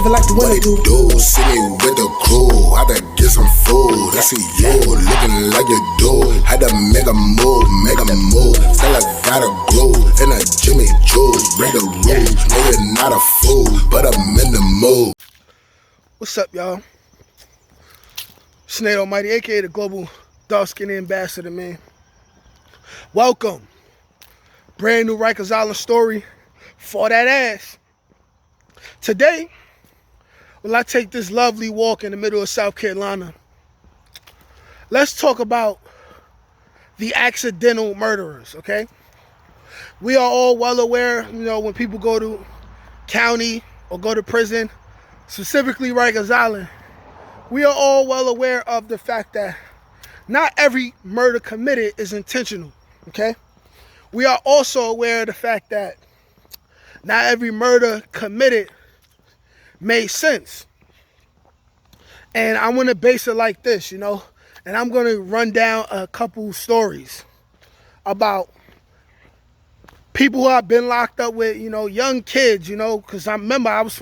living like the winter do. See me with the crew, had to get some food. I see you looking like you do. Had to make a move. Still I gotta grow in a Jimmy Choo. Break the rules, no you're not a fool, but I'm in the mood. What's up, y'all? Snake Almighty, aka the Global Dark Skin Ambassador, man. Welcome. Brand new Rikers Island story for that ass. Today, will I take this lovely walk in the middle of South Carolina? Let's talk about the accidental murderers, okay? We are all well aware, when people go to county or go to prison, specifically Rikers Island, we are all well aware of the fact that not every murder committed is intentional, okay? We are also aware of the fact that not every murder committed made sense. And I'm going to base it like this, and I'm going to run down a couple stories about people who have been locked up with, young kids, because I remember I was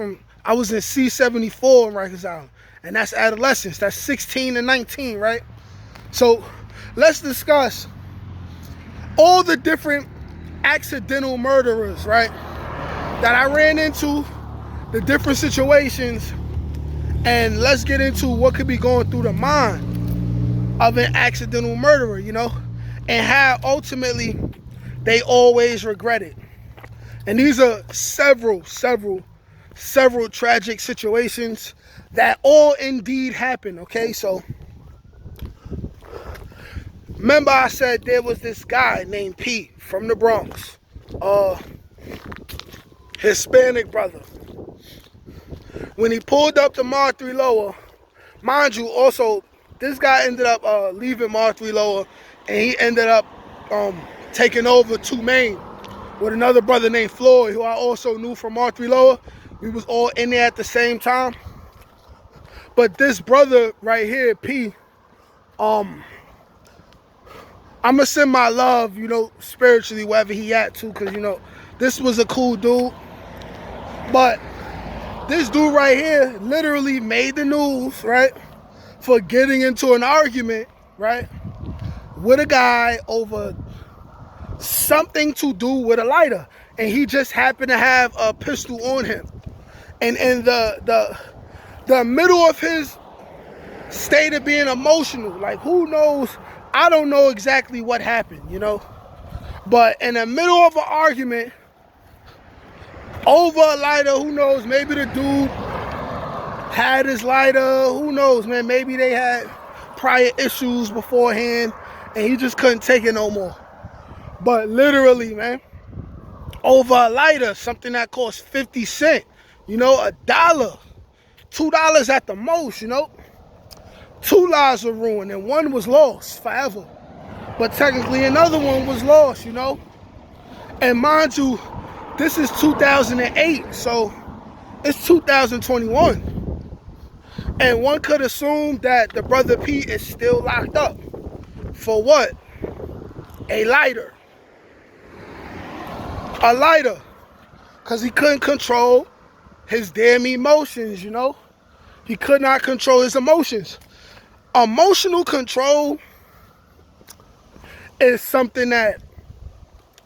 in C-74 in Rikers Island, and that's adolescence. That's 16 and 19, right? So let's discuss all the different accidental murderers, right, that I ran into, the different situations, and let's get into what could be going through the mind of an accidental murderer, and how ultimately they always regret it. And these are several tragic situations that all indeed happen, okay? So remember I said there was this guy named Pete from the Bronx, Hispanic brother. When he pulled up to Mar 3 Lower, mind you, also, this guy ended up leaving Mar 3 Lower, and he ended up taking over 2 Main with another brother named Floyd, who I also knew from Mar 3 Lower. We was all in there at the same time. But this brother right here, P, I'ma send my love, spiritually, wherever he at too, because, this was a cool dude. But this dude right here literally made the news, right, for getting into an argument, right, with a guy over something to do with a lighter. And he just happened to have a pistol on him. And in the middle of his state of being emotional, like, who knows, I don't know exactly what happened, but in the middle of an argument over a lighter, who knows, maybe the dude had his lighter, who knows, man, maybe they had prior issues beforehand and he just couldn't take it no more. But literally, man, over a lighter, something that cost 50 cents, $1, $2 at the most, 2 lives were ruined and 1 was lost forever. But technically another one was lost, And mind you, this is 2008, so it's 2021. And one could assume that the brother Pete is still locked up. For what? A lighter. A lighter. Because he couldn't control his damn emotions, He could not control his emotions. Emotional control is something that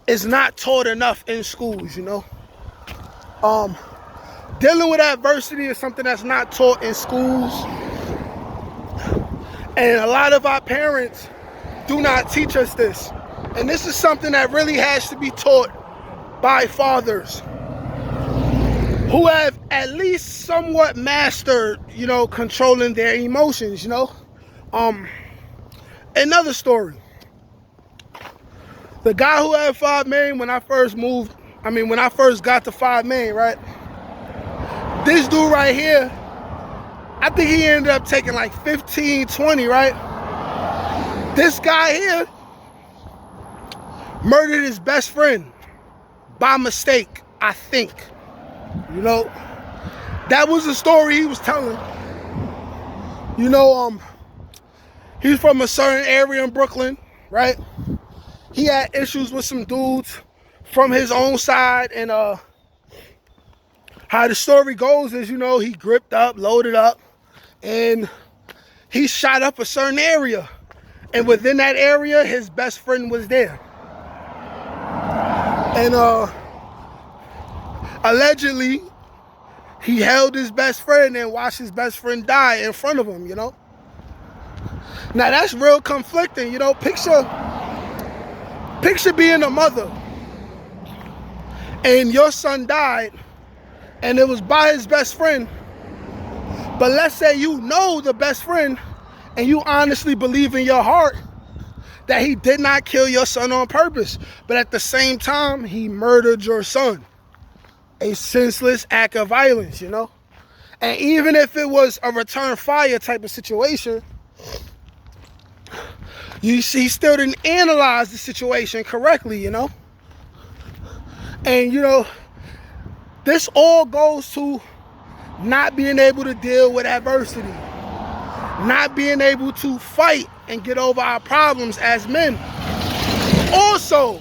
is not taught enough in schools, Dealing with adversity is something that's not taught in schools. And a lot of our parents do not teach us this. And this is something that really has to be taught by fathers who have at least somewhat mastered, controlling their emotions, Another story. The guy who had 5 Main when I first got to 5 Main, right? This dude right here, I think he ended up taking like 15, 20, right? This guy here murdered his best friend by mistake, I think. That was the story he was telling. He's from a certain area in Brooklyn, right? He had issues with some dudes from his own side, and How the story goes is, he gripped up, loaded up, and he shot up a certain area. And within that area, his best friend was there. And allegedly, he held his best friend and watched his best friend die in front of him, Now, that's real conflicting, Picture being a mother, and your son died, and it was by his best friend. But let's say you know the best friend, and you honestly believe in your heart that he did not kill your son on purpose. But at the same time, he murdered your son. A senseless act of violence, And even if it was a return fire type of situation, he still didn't analyze the situation correctly, And, this all goes to not being able to deal with adversity, not being able to fight and get over our problems as men. Also,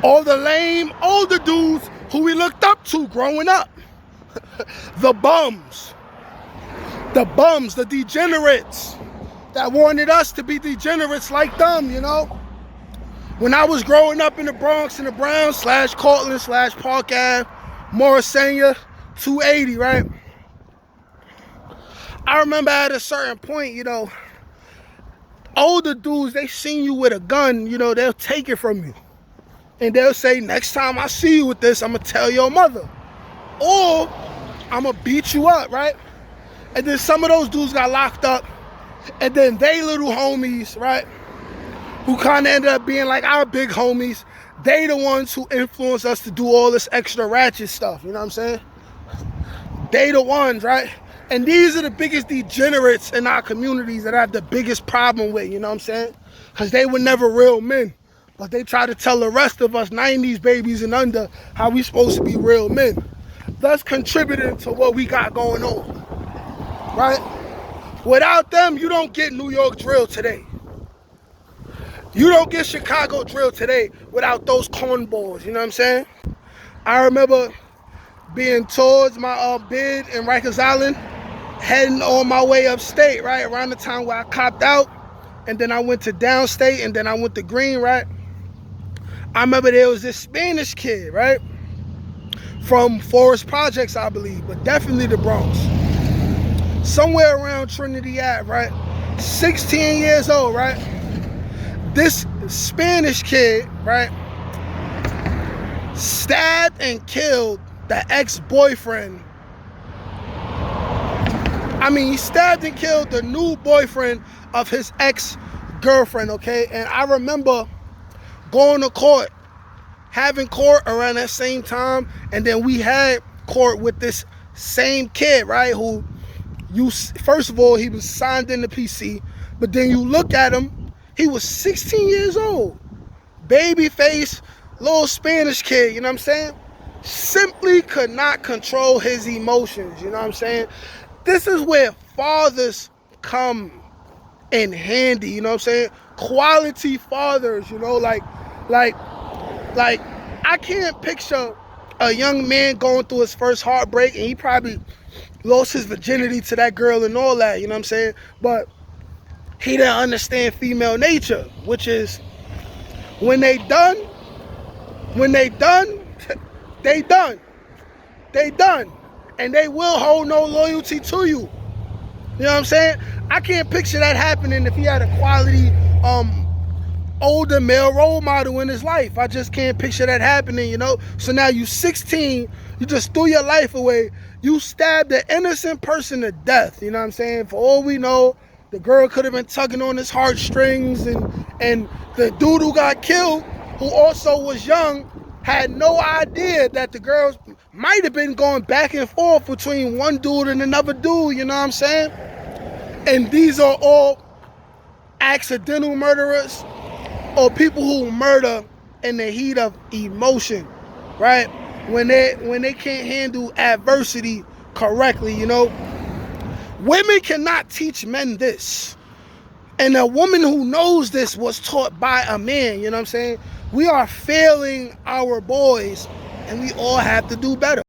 all the lame older dudes who we looked up to growing up, the bums, the degenerates that wanted us to be degenerates like them, When I was growing up in the Bronx, in the Browns / Cortland / Park Ave, Morrisania, 280, right? I remember at a certain point, older dudes, they seen you with a gun, they'll take it from you. And they'll say, next time I see you with this, I'm going to tell your mother. Or I'm going to beat you up, right? And then some of those dudes got locked up. And then they little homies, right, who kind of ended up being like our big homies, they the ones who influence us to do all this extra ratchet stuff, you know what I'm saying? They the ones, right? And these are the biggest degenerates in our communities that I have the biggest problem with, you know what I'm saying? Because they were never real men. But they try to tell the rest of us 90s babies and under how we supposed to be real men. Thus contributing to what we got going on, right? Without them, you don't get New York drill today. You don't get Chicago drill today without those cornballs, you know what I'm saying? I remember being towards my bid in Rikers Island, heading on my way upstate, right? Around the time where I copped out, and then I went to downstate, and then I went to Green, right? I remember there was this Spanish kid, right? From Forest Projects, I believe, but definitely the Bronx. Somewhere around Trinity Ave, right? 16 years old, right? This Spanish kid, right, stabbed and killed the ex-boyfriend. He stabbed and killed the new boyfriend of his ex-girlfriend, okay? And I remember going to court, having court around that same time, and then we had court with this same kid, right, who first of all, he was signed in the PC, but then you look at him, he was 16 years old. Baby face, little Spanish kid, you know what I'm saying? Simply could not control his emotions, you know what I'm saying? This is where fathers come in handy, you know what I'm saying? Quality fathers, like I can't picture a young man going through his first heartbreak and he probably lost his virginity to that girl and all that, you know what I'm saying? But he didn't understand female nature, which is when they done, they done. And they will hold no loyalty to you. You know what I'm saying? I can't picture that happening if he had a quality older male role model in his life. I just can't picture that happening, So now you 16, you just threw your life away. You stabbed an innocent person to death, you know what I'm saying? For all we know, the girl could have been tugging on his heartstrings, and the dude who got killed, who also was young, had no idea that the girls might have been going back and forth between one dude and another dude, you know what I'm saying? And these are all accidental murderers or people who murder in the heat of emotion, right? When they can't handle adversity correctly, Women cannot teach men this. And a woman who knows this was taught by a man, you know what I'm saying? We are failing our boys, and we all have to do better.